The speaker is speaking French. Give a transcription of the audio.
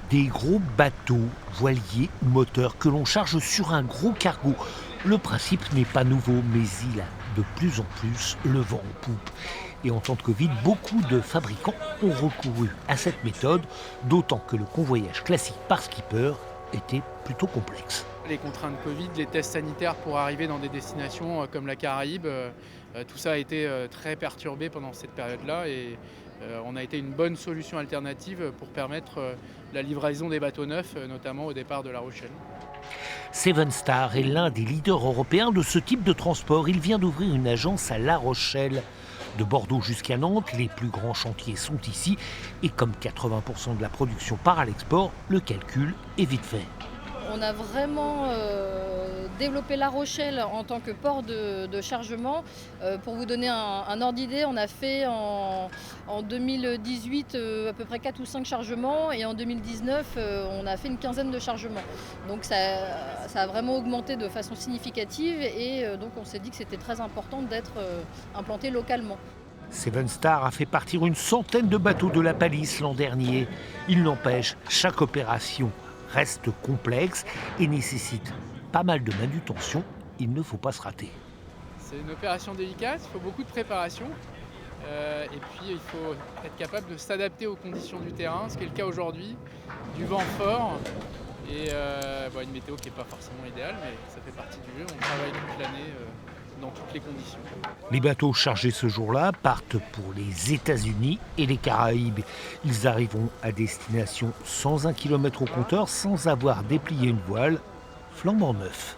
Des gros bateaux, voiliers ou moteurs que l'on charge sur un gros cargo. Le principe n'est pas nouveau, mais il a de plus en plus le vent en poupe. Et en temps de Covid, beaucoup de fabricants ont recouru à cette méthode, d'autant que le convoyage classique par skipper était plutôt complexe. Les contraintes Covid, les tests sanitaires pour arriver dans des destinations comme la Caraïbe, tout ça a été très perturbé pendant cette période-là et on a été une bonne solution alternative pour permettre la livraison des bateaux neufs, notamment au départ de La Rochelle. Seven Star est l'un des leaders européens de ce type de transport. Il vient d'ouvrir une agence à La Rochelle. De Bordeaux jusqu'à Nantes, les plus grands chantiers sont ici. Et comme 80% de la production part à l'export, le calcul est vite fait. On a vraiment développé La Rochelle en tant que port de chargement. Pour vous donner un ordre d'idée, on a fait en 2018 à peu près 4 ou 5 chargements et en 2019 on a fait une quinzaine de chargements. Donc ça a vraiment augmenté de façon significative et donc on s'est dit que c'était très important d'être implanté localement. Seven Star a fait partir une centaine de bateaux de la palisse l'an dernier. Il n'empêche, chaque opération reste complexe et nécessite pas mal de manutention. Il ne faut pas se rater. C'est une opération délicate, il faut beaucoup de préparation et puis il faut être capable de s'adapter aux conditions du terrain, ce qui est le cas aujourd'hui, du vent fort et une météo qui n'est pas forcément idéale, mais ça fait partie du jeu, on travaille toute l'année dans toutes les conditions. Les bateaux chargés ce jour-là partent pour les États-Unis et les Caraïbes. Ils arriveront à destination sans un kilomètre au compteur, sans avoir déplié une voile, flambant neuf.